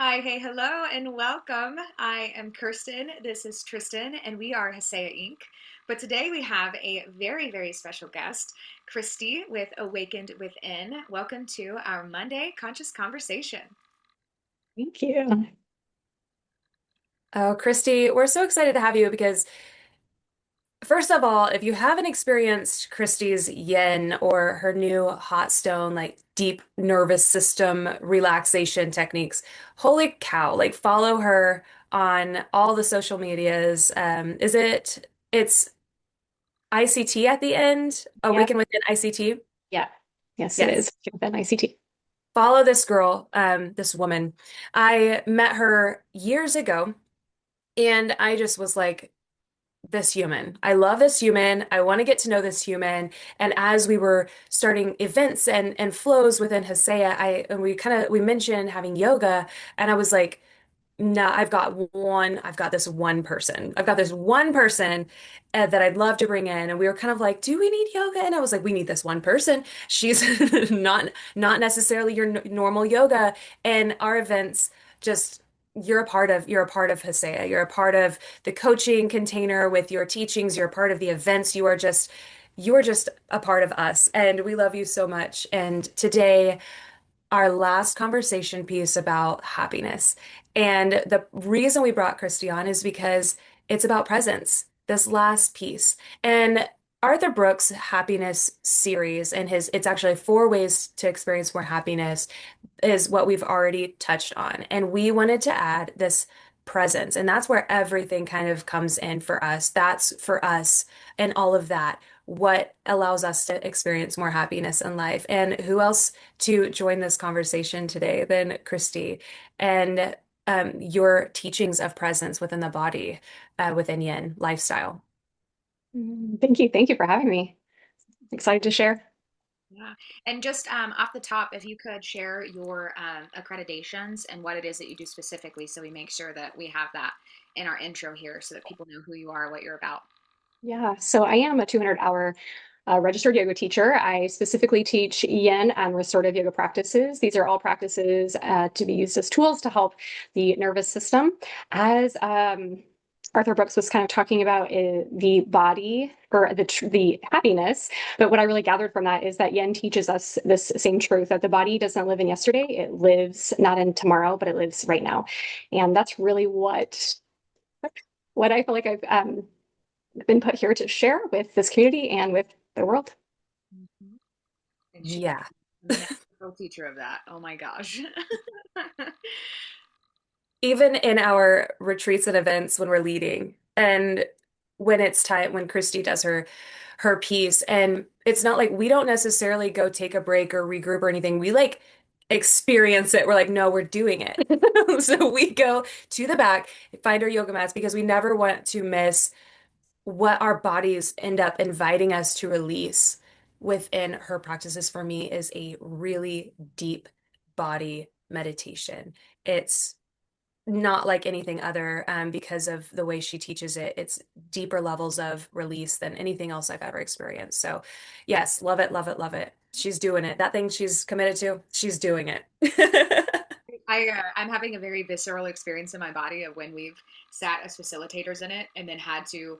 Hi, hey, hello, and welcome. I am Kirsten. This is Tristan, and we are Haseya Inc. But today we have a very, very special guest, Christy with Awakened Within. Welcome to our Monday Conscious Conversation. Thank you. Oh, Christy, we're so excited to have you because, first of all, if you haven't experienced Christy's yin or her new hot stone, like deep nervous system relaxation techniques, holy cow, like follow her on all the social medias. It's ICT at the end, Yep. Awaken Within ICT? Yeah. Yes, it Yes. is. Then ICT. Follow this girl, this woman. I met her years ago and I just was like, this human. I love this human. I want to get to know this human. And as we were starting events and flows within Haseya, I and we mentioned having yoga, and I was like, no, I've got this one person. I've got this one person that I'd love to bring in. And we were kind of like, do we need yoga? And I was like, we need this one person. She's not necessarily your normal yoga. And our events just you're a part of Haseya. You're a part of the coaching container with your teachings. You're a part of the events. You are just a part of us. And we love you so much. And today our last conversation piece about happiness. And the reason we brought Christy on is because it's about presence, this last piece. And Arthur Brooks' happiness series and it's actually 4 ways to experience more happiness is what we've already touched on. And we wanted to add this presence. And that's where everything kind of comes in for us. That's for us and all of that. What allows us to experience more happiness in life. And who else to join this conversation today than Christy and your teachings of presence within the body, within Yin lifestyle. Thank you. Thank you for having me. Excited to share. Yeah. And just off the top, if you could share your accreditations and what it is that you do specifically, so we make sure that we have that in our intro here so that people know who you are, what you're about. Yeah. So I am a 200-hour registered yoga teacher. I specifically teach yin and restorative yoga practices. These are all practices to be used as tools to help the nervous system. As Arthur Brooks was kind of talking about the body or the happiness, but what I really gathered from that is that yin teaches us this same truth that the body doesn't live in yesterday; it lives not in tomorrow, but it lives right now, and that's really what I feel like I've been put here to share with this community and with the world. Mhm. And she Yeah. is a natural teacher of that. Oh my gosh. Even in our retreats and events when we're leading and when it's time when Christy does her piece and it's not like we don't necessarily go take a break or regroup or anything. We like experience it. We're like, no, we're doing it. So we go to the back, find our yoga mats because we never want to miss what our bodies end up inviting us to release within her practices for me is a really deep body meditation. It's not like anything other because of the way she teaches it. It's deeper levels of release than anything else I've ever experienced. So, yes, love it, love it, love it. She's doing it. That thing she's committed to, she's doing it. I'm having a very visceral experience in my body of when we've sat as facilitators in it and then had to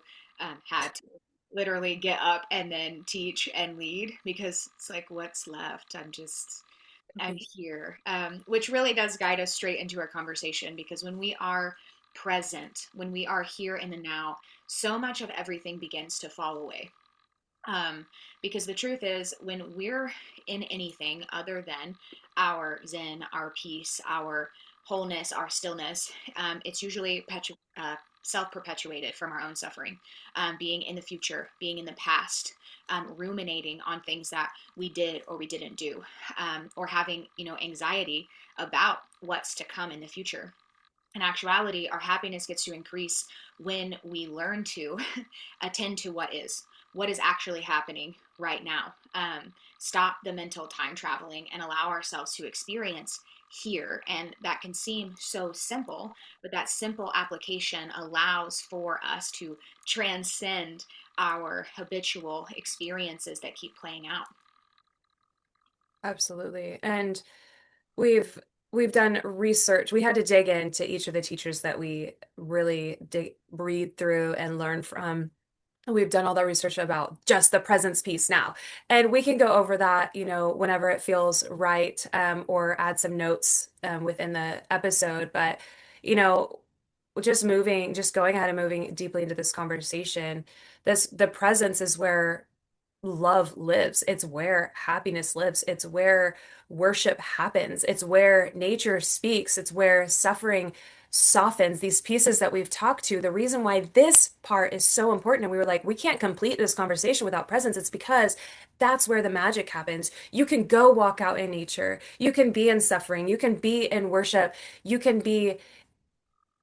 literally get up and then teach and lead because it's like what's left. I'm here, which really does guide us straight into our conversation because when we are present, when we are here in the now, so much of everything begins to fall away. Um, because the truth is, when we're in anything other than our zen, our peace, our wholeness, our stillness, it's usually self perpetuated from our own suffering, being in the future, being in the past, ruminating on things that we did or we didn't do, or having anxiety about what's to come in the future. In actuality, our happiness gets to increase when we learn to attend to what is actually happening right now. Stop the mental time traveling and allow ourselves to experience here. And that can seem so simple, but that simple application allows for us to transcend our habitual experiences that keep playing out. Absolutely. And we've we've done research. We had to dig into each of the teachers that we really read through and learn from. We've done all the research about just the presence piece now. And we can go over that, whenever it feels right, or add some notes within the episode. But, you know, just going ahead and moving deeply into this conversation, the presence is where love lives. It's where happiness lives. It's where worship happens. It's where nature speaks. It's where suffering softens. These pieces that we've talked to, the reason why this part is so important, and we were like, we can't complete this conversation without presence, it's because that's where the magic happens. You can go walk out in nature. You can be in suffering. You can be in worship. You can be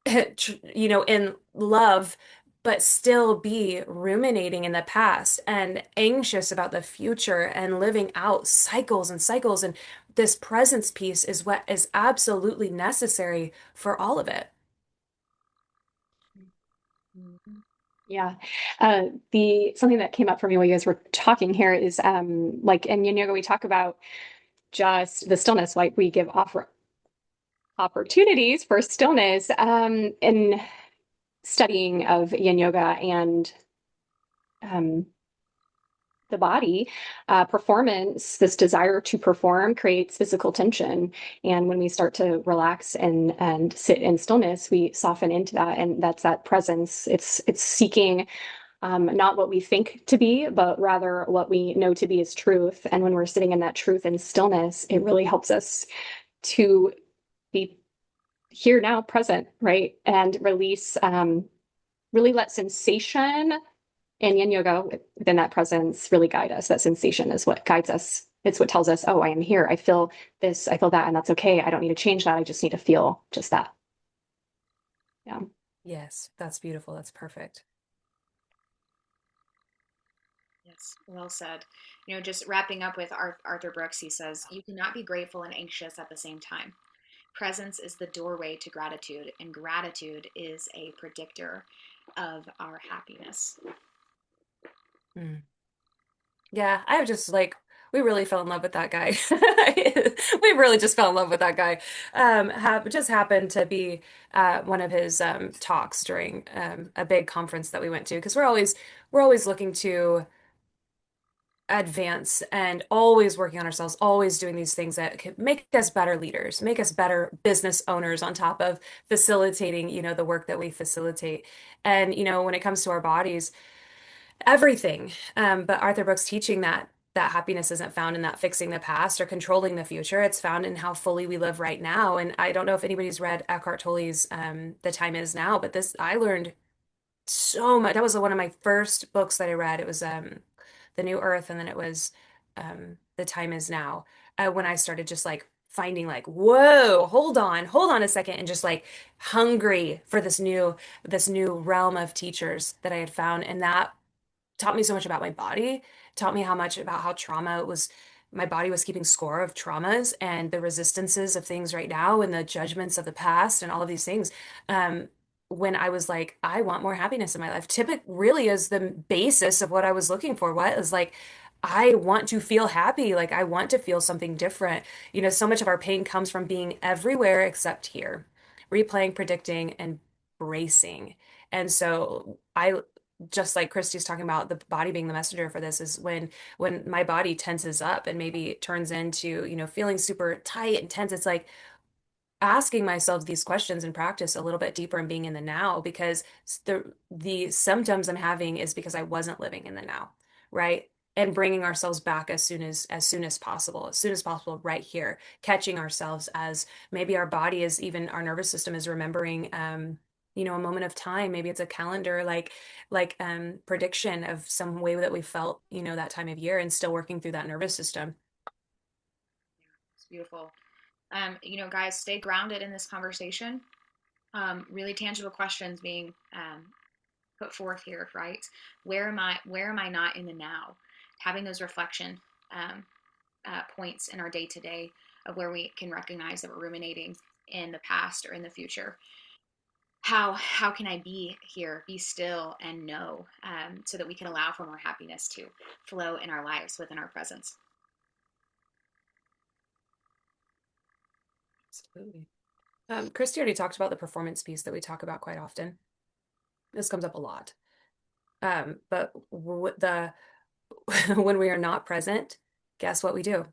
in love, but still be ruminating in the past and anxious about the future and living out cycles and cycles. And this presence piece is what is absolutely necessary for all of it. Mhm. Yeah. The something that came up for me while you guys were talking here is like in yin yoga we talk about just the stillness, like we give opportunities for stillness in studying of yin yoga and um, the body. Performance, this desire to perform creates physical tension, and when we start to relax and sit in stillness, we soften into that, and that's that presence. It's seeking not what we think to be, but rather what we know to be as truth. And when we're sitting in that truth and stillness, it really helps us to be here now, present, right? And release, really let sensation and yin yoga within that presence really guide us. That sensation is what guides us. It's what tells us, oh, I am here. I feel this, I feel that, and that's okay. I don't need to change that. I just need to feel just that. Yeah. Yes, that's beautiful. That's perfect. Yes, well said. Just wrapping up with Arthur Brooks, he says, "You cannot be grateful and anxious at the same time. Presence is the doorway to gratitude, and gratitude is a predictor of our happiness." Mm. Yeah, I have just like we really fell in love with that guy. We really just fell in love with that guy. Have just happened to be one of his talks during a big conference that we went to because we're always looking to advance and always working on ourselves, always doing these things that could make us better leaders, make us better business owners on top of facilitating, the work that we facilitate. And, when it comes to our bodies, everything. But Arthur Brooks teaching that happiness isn't found in that fixing the past or controlling the future. It's found in how fully we live right now. And I don't know if anybody's read Eckhart Tolle's The Time Is Now, but this I learned so much. That was one of my first books that I read. It was The New Earth, and then it was The Time Is Now. When I started just like finding like, whoa, hold on a second, and just like hungry for this new realm of teachers that I had found, and that taught me so much about my body, taught me how much about how trauma was, my body was keeping score of traumas and the resistances of things right now and the judgments of the past and all of these things. Um, when I was like, I want more happiness in my life, typic really is the basis of what I was looking for. What is like, I want to feel happy. Like, I want to feel something different. So much of our pain comes from being everywhere except here, replaying, predicting, and bracing. And so I just like Christy's talking about the body being the messenger for this is when my body tenses up and maybe it turns into, feeling super tight and tense. It's like asking myself these questions in practice a little bit deeper and being in the now because the symptoms I'm having is because I wasn't living in the now, right? And bringing ourselves back as soon as possible, right here, catching ourselves as maybe our body is even our nervous system is remembering, a moment of time. Maybe it's a calendar, like prediction of some way that we felt, that time of year, and still working through that nervous system. It's beautiful. Guys, stay grounded in this conversation. Really tangible questions being put forth here, right? Where am I not in the now? Having those reflection um, points in our day to day of where we can recognize that we're ruminating in the past or in the future. How can I be here, be still, and know, so that we can allow for more happiness to flow in our lives within our presence. Absolutely. Christy already talked about the performance piece that we talk about quite often. This comes up a lot. But the when we are not present, guess what we do?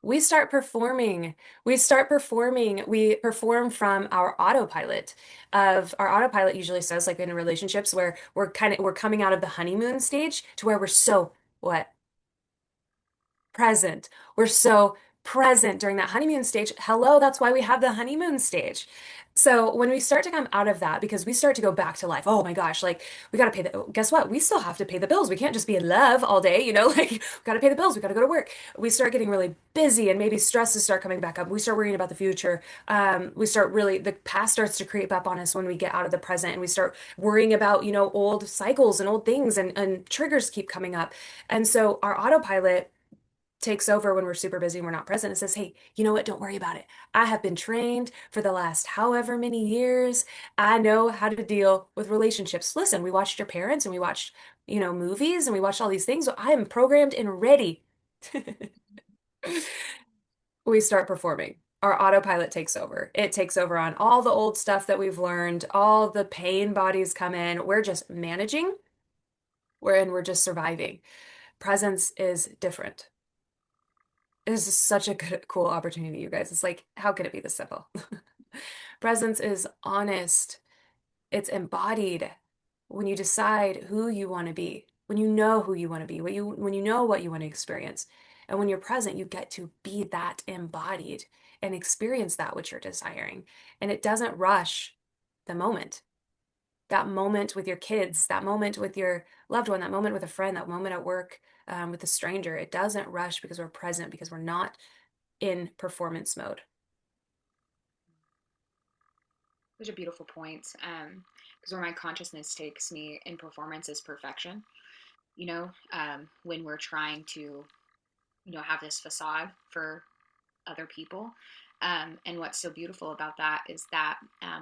We start performing. We start performing. We perform from our autopilot. Of our autopilot usually says, like in relationships where we're coming out of the honeymoon stage to where we're so what? Present. We're so present during that honeymoon stage. Hello, that's why we have the honeymoon stage. So when we start to come out of that, because we start to go back to life, oh my gosh, like we got to pay the, guess what? We still have to pay the bills. We can't just be in love all day, like we got to pay the bills. We got to go to work. We start getting really busy and maybe stresses start coming back up. We start worrying about the future. We start really, the past starts to creep up on us when we get out of the present and we start worrying about, old cycles and old things and triggers keep coming up. And so our autopilot takes over when we're super busy and we're not present. It says, hey, you know what? Don't worry about it. I have been trained for the last however many years. I know how to deal with relationships. Listen, we watched your parents and we watched, movies and we watched all these things. So I am programmed and ready. We start performing. Our autopilot takes over. It takes over on all the old stuff that we've learned, all the pain bodies come in. We're just managing, we're just surviving. Presence is different. This is such a good, cool opportunity, you guys. It's like, how could it be this simple? Presence is honest. It's embodied. When you decide who you want to be, when you know who you want to be, when you know what you want to experience, and when you're present, you get to be that embodied and experience that which you're desiring. And it doesn't rush the moment. That moment with your kids, that moment with your loved one, that moment with a friend, that moment at work, with a stranger, it doesn't rush because we're present, because we're not in performance mode. Such a beautiful point. Because where my consciousness takes me in performance is perfection. When we're trying to, have this facade for other people. And what's so beautiful about that is that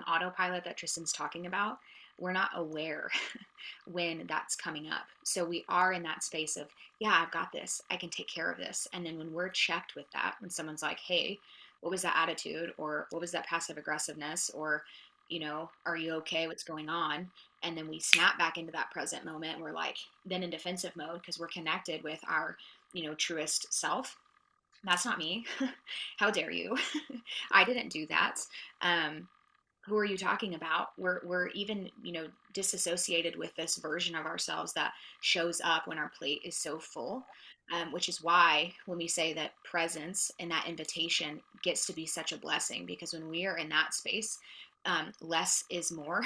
autopilot that Tristan's talking about, we're not aware when that's coming up. So we are in that space of, yeah, I've got this. I can take care of this. And then when we're checked with that, when someone's like, hey, what was that attitude? Or what was that passive aggressiveness? Or, are you okay? What's going on? And then we snap back into that present moment. We're like, then in defensive mode because we're connected with our, truest self. That's not me. How dare you? I didn't do that. Who are you talking about? We're even, disassociated with this version of ourselves that shows up when our plate is so full. Which is why when we say that presence and that invitation gets to be such a blessing, because when we are in that space, less is more.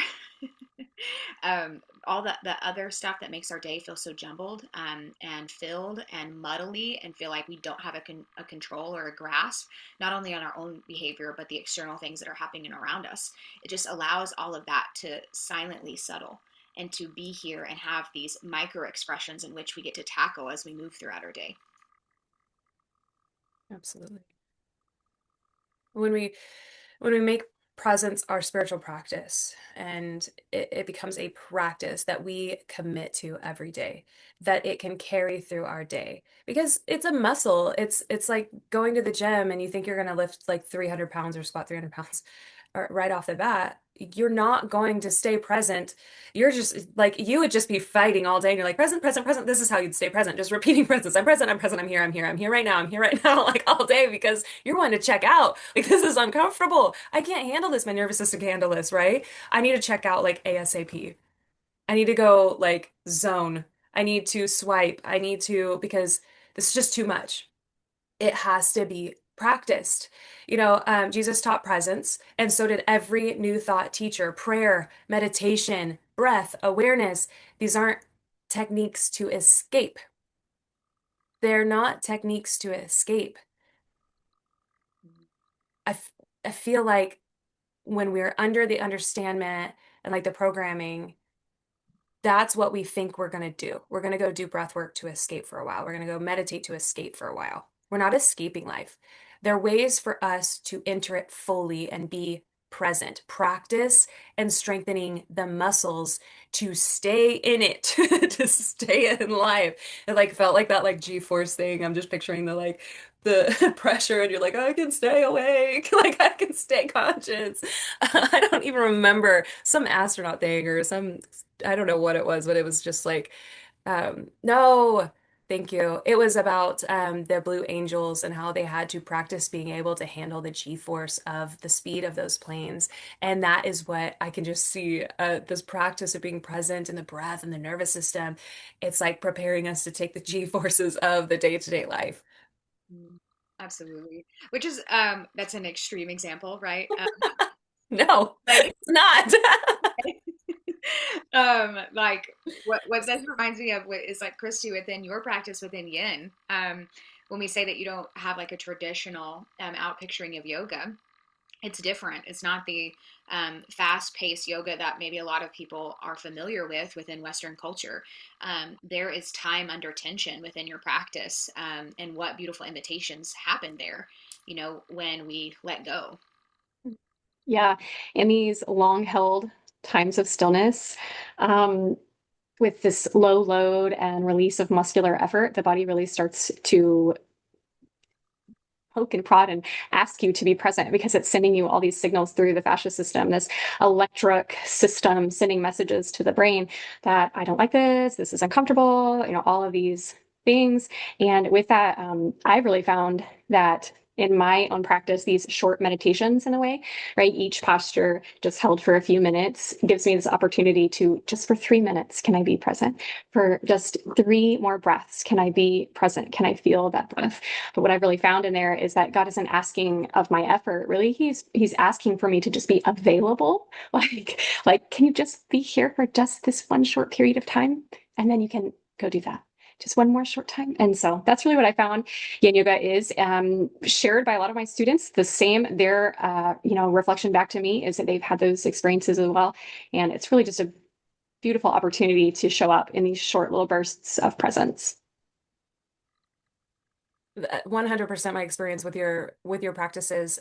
All the other stuff that makes our day feel so jumbled, and filled and muddly, and feel like we don't have a control or a grasp, not only on our own behavior, but the external things that are happening around us. It just allows all of that to silently settle and to be here and have these micro expressions in which we get to tackle as we move throughout our day. Absolutely. When we make presence our spiritual practice, and it becomes a practice that we commit to every day, that it can carry through our day, because it's a muscle. It's like going to the gym and you think you're going to lift like 300 pounds or squat 300 pounds right off the bat. You're not going to stay present. You're just like, you would just be fighting all day and you're like, present, present, present. This is how you'd stay present, just repeating presence. I'm present, I'm present, I'm here, I'm here, I'm here right now, I'm here right now, like all day, because you're wanting to check out. Like, this is uncomfortable. I can't handle this. My nervous system can handle this, right? I need to check out like ASAP. I need to go like zone. I need to swipe. I need to, because this is just too much. It has to be practiced. Jesus taught presence, and so did every new thought teacher. Prayer, meditation, breath, awareness. These aren't techniques to escape. They're not techniques to escape. I feel like when we're under the understanding and like the programming, that's what we think we're going to do. We're going to go do breath work to escape for a while. We're going to go meditate to escape for a while. We're not escaping life. There are ways for us to enter it fully and be present. Practice and strengthening the muscles to stay in it, to stay in life. It like felt like that like G-force thing. I'm just picturing the like the pressure and you're like, I can stay awake, like I can stay conscious. I don't even remember some astronaut thing or some, I don't know what it was, but it was just like, no, thank you. It was about the Blue Angels and how they had to practice being able to handle the G-force of the speed of those planes. And that is what I can just see this practice of being present in the breath and the nervous system. It's like preparing us to take the G-forces of the day-to-day life. Mm, absolutely. Which is that's an extreme example, right? No, Like it's not. like what this reminds me of what is like Christy within your practice within yin. When we say that you don't have like a traditional out picturing of yoga, it's different. It's not the fast-paced yoga that maybe a lot of people are familiar with within Western culture. There is time under tension within your practice, and what beautiful invitations happen there, when we let go. Yeah, in these long held times of stillness, um, with this low load and release of muscular effort, the body really starts to poke and prod and ask you to be present because it's sending you all these signals through the fascia system, this electric system sending messages to the brain that I don't like this is uncomfortable, all of these things. And with that, I've really found that in my own practice, these short meditations in a way, right? Each posture just held for a few minutes gives me this opportunity to just for 3 minutes, can I be present? For just three more breaths, can I be present? Can I feel that breath? But what I've really found in there is that God isn't asking of my effort. Really, He's asking for me to just be available. Like, can you just be here for just this one short period of time? And then you can go do that. Just one more short time. And so that's really what I found Yin Yoga is shared by a lot of my students. The same, their reflection back to me is that they've had those experiences as well. And it's really just a beautiful opportunity to show up in these short little bursts of presence. 100% my experience with your practices.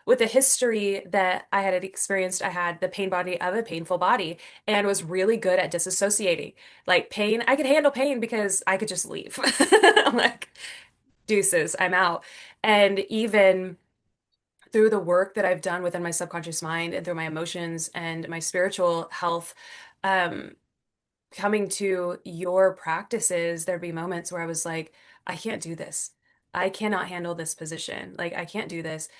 With the history that I had experienced, I had the pain body of a painful body and was really good at disassociating. Like pain, I could handle pain because I could just leave. I'm like, deuces, I'm out. And even through the work that I've done within my subconscious mind and through my emotions and my spiritual health, um, coming to your practices, there'd be moments where I was like, I can't do this. I cannot handle this position. Like I can't do this.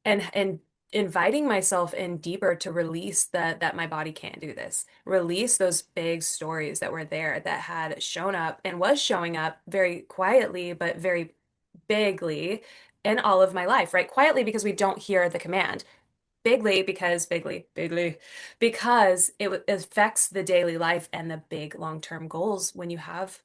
And inviting myself in deeper to release that my body can't do this. Release those big stories that were there that had shown up and was showing up very quietly, but very bigly in all of my life, right? Quietly because we don't hear the command. Bigly, because affects the daily life and the big long-term goals when you have,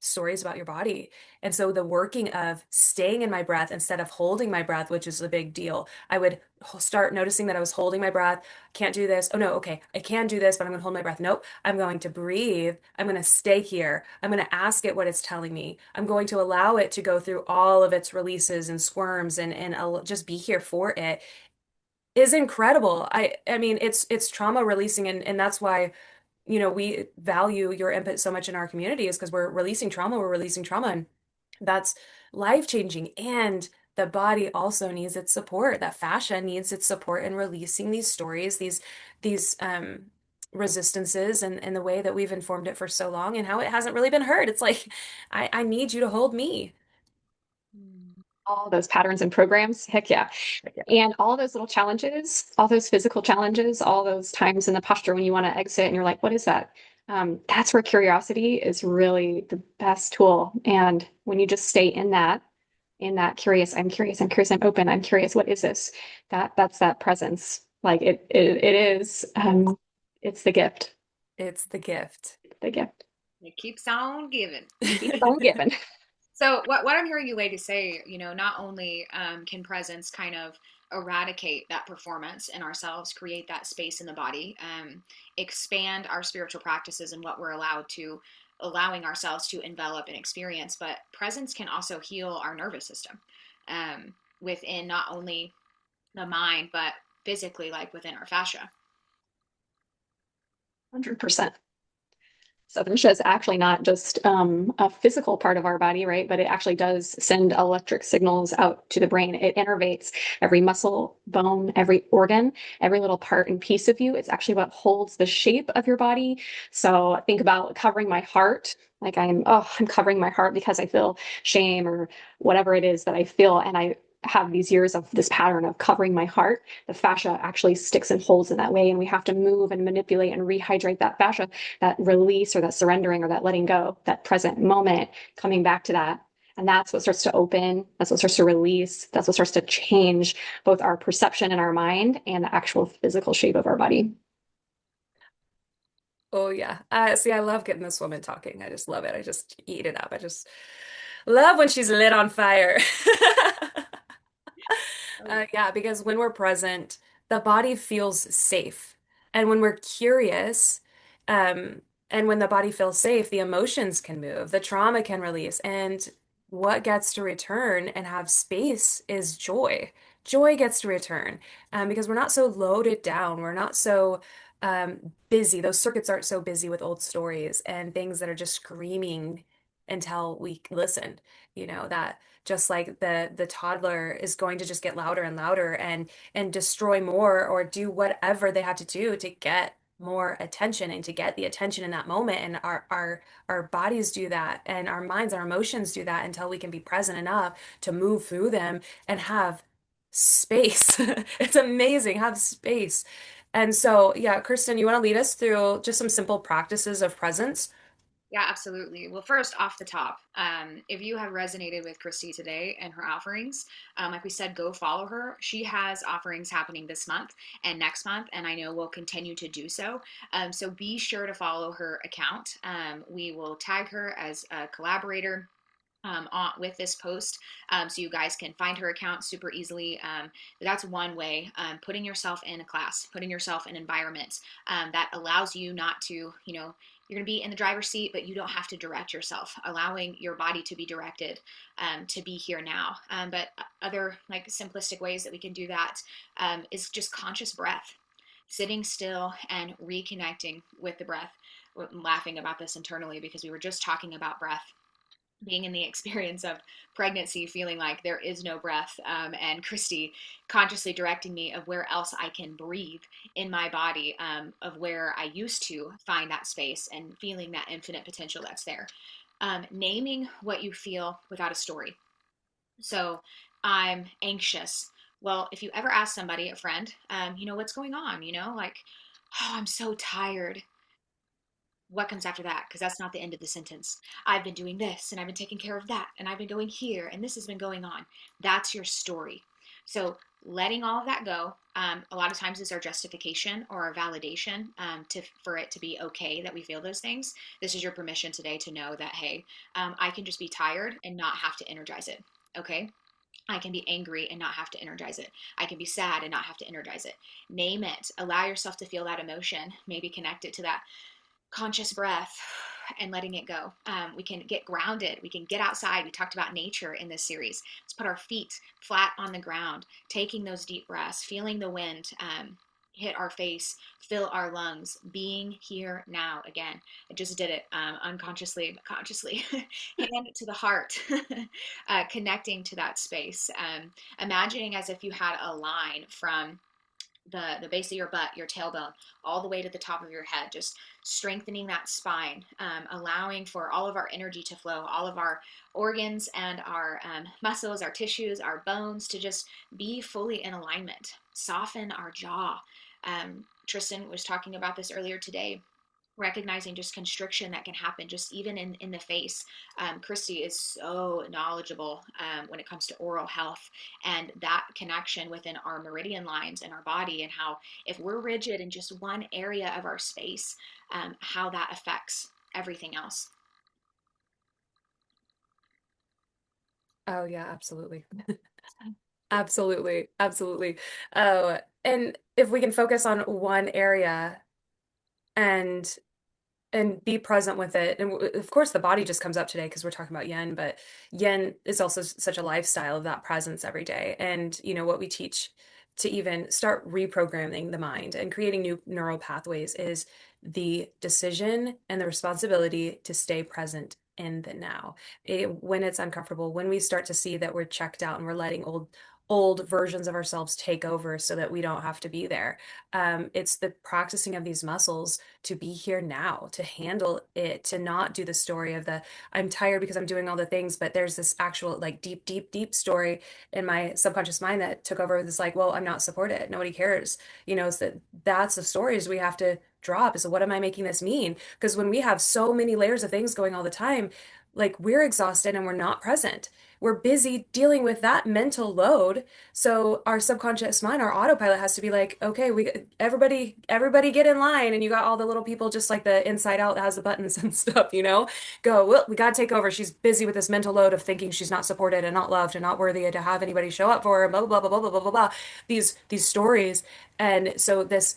stories about your body. And so the working of staying in my breath instead of holding my breath, which is a big deal, I would start noticing that I was holding my breath. Can't do this. Oh no, okay, I can do this, but I'm going to hold my breath. Nope, I'm going to breathe. I'm going to stay here. I'm going to ask it what it's telling me. I'm going to allow it to go through all of its releases and squirms and I'll just be here for it is incredible. I mean it's trauma releasing and that's why we value your input so much in our community is because we're releasing trauma and that's life-changing and the body also needs its support. That fascia needs its support in releasing these stories, these resistances and the way that we've informed it for so long and how it hasn't really been heard. It's like I need you to hold me. Mm. All those patterns and programs, heck yeah. And all those little challenges, all those physical challenges, all those times in the posture when you want to exit and you're like, what is that? That's where curiosity is really the best tool. And when you just stay in that curious, I'm curious, I'm open, I'm curious, what is this? That's that presence. Like it is, it's the gift, It's the gift. the gift. It keeps on giving. Keep on giving. So what I'm hearing you ladies say, not only can presence kind of eradicate that performance in ourselves, create that space in the body, expand our spiritual practices and what we're allowing ourselves to envelop and experience, but presence can also heal our nervous system within not only the mind, but physically, like within our fascia. 100%. So fascia is actually not just a physical part of our body, right? But it actually does send electric signals out to the brain. It innervates every muscle, bone, every organ, every little part and piece of you. It's actually what holds the shape of your body. So think about covering my heart. Like I'm covering my heart because I feel shame or whatever it is that I feel. And I have these years of this pattern of covering my heart. The fascia actually sticks and holds in that way. And we have to move and manipulate and rehydrate that fascia, that release or that surrendering or that letting go, that present moment, coming back to that. And that's what starts to open. That's what starts to release. That's what starts to change both our perception in our mind and the actual physical shape of our body. Oh yeah. See, I love getting this woman talking. I just love it. I just eat it up. I just love when she's lit on fire. Oh yeah. Yeah, because when we're present, the body feels safe. And when we're curious, um, and when the body feels safe, the emotions can move, the trauma can release, and what gets to return and have space is joy. Joy gets to return, because we're not so loaded down. We're not so busy. Those circuits aren't so busy with old stories and things that are just screaming until we listen. That just like the toddler is going to just get louder and louder and destroy more or do whatever they have to do to get more attention and to get the attention in that moment. And our bodies do that, and our minds, our emotions do that until we can be present enough to move through them and have space. It's amazing, have space. And so, yeah, Kristen, you want to lead us through just some simple practices of presence? Yeah, absolutely. Well, first off the top, if you have resonated with Christy today and her offerings, like we said, go follow her. She has offerings happening this month and next month, and I know we'll continue to do so. So be sure to follow her account. We will tag her as a collaborator with this post, so you guys can find her account super easily. That's one way. Putting yourself in a class, putting yourself in an environment that allows you not to, you're going to be in the driver's seat, but you don't have to direct yourself, allowing your body to be directed, to be here now. But other like simplistic ways that we can do that is just conscious breath, sitting still and reconnecting with the breath. We're laughing about this internally because we were just talking about breath, being in the experience of pregnancy, feeling like there is no breath, and Christy consciously directing me of where else I can breathe in my body, of where I used to find that space and feeling that infinite potential that's there. Naming what you feel without a story. So I'm anxious. Well, if you ever ask somebody, a friend, what's going on, like, oh, I'm so tired. What comes after that? Because that's not the end of the sentence. I've been doing this and I've been taking care of that and I've been going here and this has been going on. That's your story. So letting all of that go, a lot of times is our justification or our validation, for it to be okay that we feel those things. This is your permission today to know that, hey, I can just be tired and not have to energize it. Okay. I can be angry and not have to energize it. I can be sad and not have to energize it. Name it. Allow yourself to feel that emotion. Maybe connect it to that conscious breath and letting it go. We can get grounded. We can get outside. We talked about nature in this series. Let's put our feet flat on the ground, taking those deep breaths, feeling the wind hit our face, fill our lungs, being here now again. I just did it unconsciously, but consciously. Hand it to the heart, connecting to that space. Imagining as if you had a line from the base of your butt, your tailbone, all the way to the top of your head, just strengthening that spine, allowing for all of our energy to flow, all of our organs and our muscles, our tissues, our bones to just be fully in alignment. Soften our jaw. Tristan was talking about this earlier today, recognizing just constriction that can happen just even in the face. Christy is so knowledgeable when it comes to oral health and that connection within our meridian lines in our body, and how if we're rigid in just one area of our space, how that affects everything else. Oh yeah, absolutely. Absolutely. Absolutely. Oh, and if we can focus on one area and be present with it. And of course, the body just comes up today because we're talking about yin, but yin is also such a lifestyle of that presence every day. And what we teach to even start reprogramming the mind and creating new neural pathways is the decision and the responsibility to stay present in the now. When it's uncomfortable, when we start to see that we're checked out and we're letting old versions of ourselves take over so that we don't have to be there. It's the practicing of these muscles to be here now, to handle it, to not do the story of the I'm tired because I'm doing all the things, but there's this actual like deep, deep, deep story in my subconscious mind that took over this like, well, I'm not supported. Nobody cares. It's that's the stories we have to drop is what am I making this mean? Because when we have so many layers of things going all the time, like we're exhausted and we're not present. We're busy dealing with that mental load. So our subconscious mind, our autopilot has to be like, okay, everybody get in line. And you got all the little people just like the inside out that has the buttons and stuff. Go, well, we got to take over. She's busy with this mental load of thinking she's not supported and not loved and not worthy to have anybody show up for her, blah, blah, blah, blah, blah, blah, blah, blah. These stories. And so this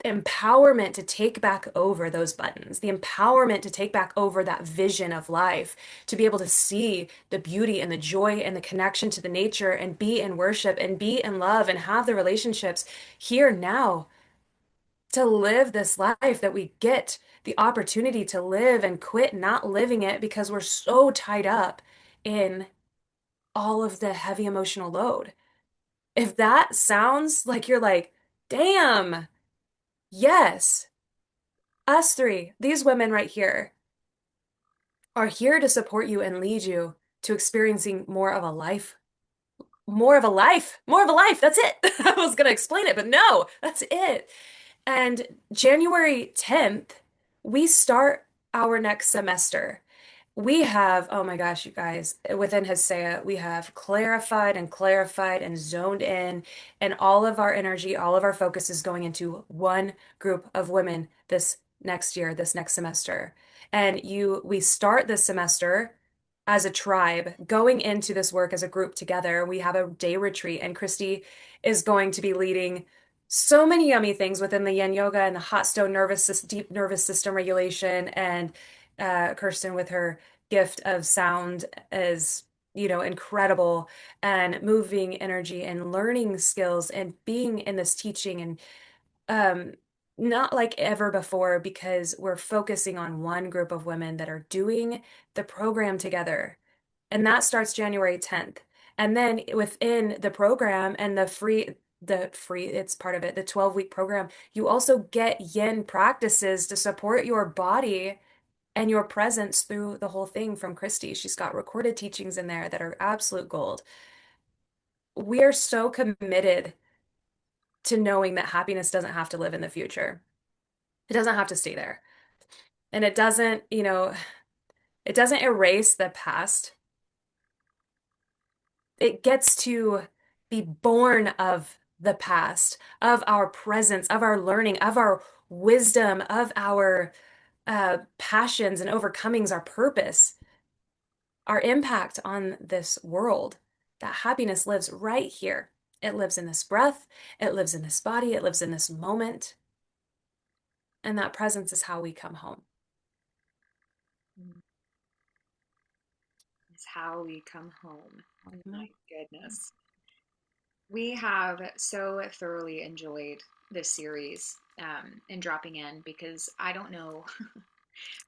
empowerment to take back over those buttons, the empowerment to take back over that vision of life, to be able to see the beauty and the joy and the connection to the nature and be in worship and be in love and have the relationships here now to live this life that we get the opportunity to live and quit not living it because we're so tied up in all of the heavy emotional load. If that sounds like you're like, damn, yes. Us three, these women right here, are here to support you and lead you to experiencing more of a life. More of a life. More of a life. That's it. I was going to explain it, but no, that's it. And January 10th, we start our next semester. We have, oh my gosh, you guys, within Haseya, we have clarified and zoned in, and all of our energy, all of our focus is going into one group of women this next year, this next semester. And we start this semester as a tribe, going into this work as a group together. We have a day retreat, and Christy is going to be leading so many yummy things within the yin yoga and the hot stone deep nervous system regulation, and Kirsten with her gift of sound is, incredible, and moving energy and learning skills and being in this teaching and um not like ever before because we're focusing on one group of women that are doing the program together. And that starts January 10th. And then within the program and it's part of it, the 12-week program, you also get yin practices to support your body and your presence through the whole thing from Christy. She's got recorded teachings in there that are absolute gold. We are so committed to knowing that happiness doesn't have to live in the future. It doesn't have to stay there. And it doesn't erase the past. It gets to be born of the past, of our presence, of our learning, of our wisdom, of our passions and overcomings, our purpose, our impact on this world. That happiness lives right here. It lives in this breath, it lives in this body, it lives in this moment. And that presence is how we come home. Is how we come home. Oh Mhm. my goodness. We have so thoroughly enjoyed this series and dropping in because I don't know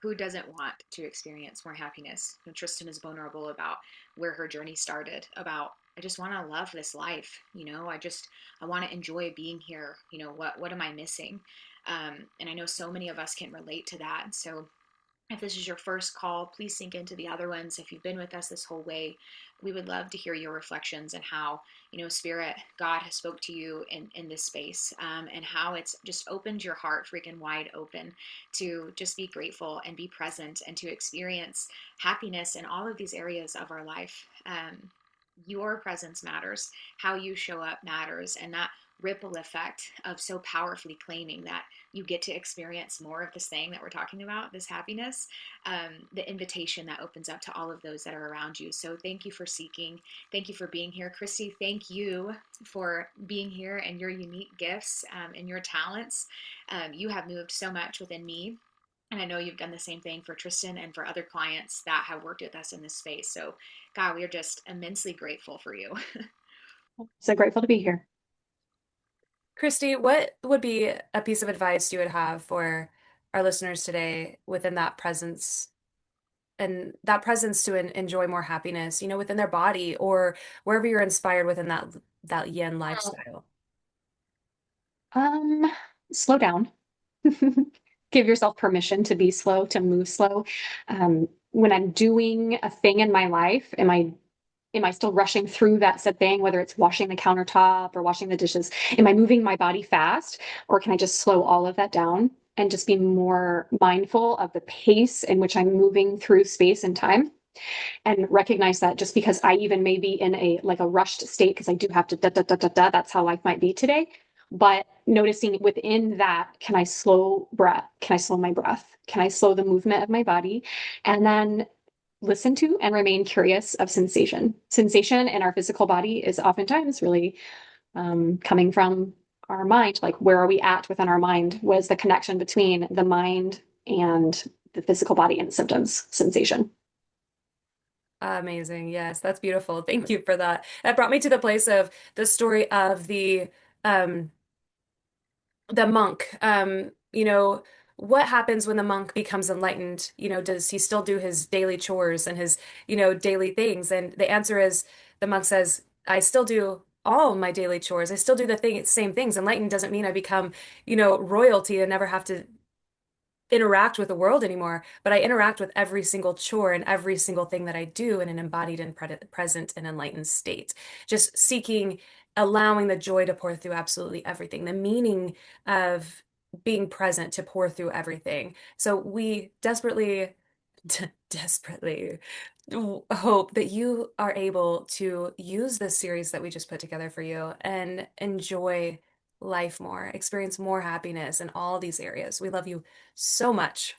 who doesn't want to experience more happiness. Tristan is vulnerable about where her journey started, about I just want to love this life, I want to enjoy being here. What am I missing? And I know so many of us can relate to that. So if this is your first call, please sink into the other ones. If you've been with us this whole way, we would love to hear your reflections and how, Spirit, God has spoke to you in this space, and how it's just opened your heart freaking wide open to just be grateful and be present and to experience happiness in all of these areas of our life. Your presence matters. How you show up matters. And that ripple effect of so powerfully claiming that you get to experience more of this thing that we're talking about, this happiness, the invitation that opens up to all of those that are around you. So thank you for seeking. Thank you for being here. Christy, thank you for being here and your unique gifts and your talents. You have moved so much within me. And I know you've done the same thing for Tristan and for other clients that have worked with us in this space. So, God, we are just immensely grateful for you. So grateful to be here. Christy, what would be a piece of advice you would have for our listeners today within that presence and that presence to enjoy more happiness, within their body or wherever you're inspired within that yin lifestyle? Um, Slow down. Give yourself permission to be slow, to move slow. When I'm doing a thing in my life, am I still rushing through that said thing, whether it's washing the countertop or washing the dishes? Am I moving my body fast, or can I just slow all of that down and just be more mindful of the pace in which I'm moving through space and time? And recognize that just because I even may be in a like a rushed state because I do have to da da da da da, that's how life might be today. But noticing within that, can I slow breath? Can I slow my breath? Can I slow the movement of my body? And then listen to and remain curious of sensation. Sensation in our physical body is oftentimes really coming from our mind. Like, where are we at within our mind? What is the connection between the mind and the physical body and symptoms, sensation? Amazing. Yes, that's beautiful. Thank you for that. That brought me to the place of the story of um the monk. What happens when the monk becomes enlightened? Does he still do his daily chores and his, daily things? And the answer is the monk says, I still do all my daily chores. I still do same things. Enlightened doesn't mean I become, royalty and never have to interact with the world anymore, but I interact with every single chore and every single thing that I do in an embodied and present and enlightened state. Just seeking, allowing the joy to pour through absolutely everything, the meaning of being present to pour through everything. So we desperately, desperately hope that you are able to use this series that we just put together for you and enjoy life more, experience more happiness in all these areas. We love you so much.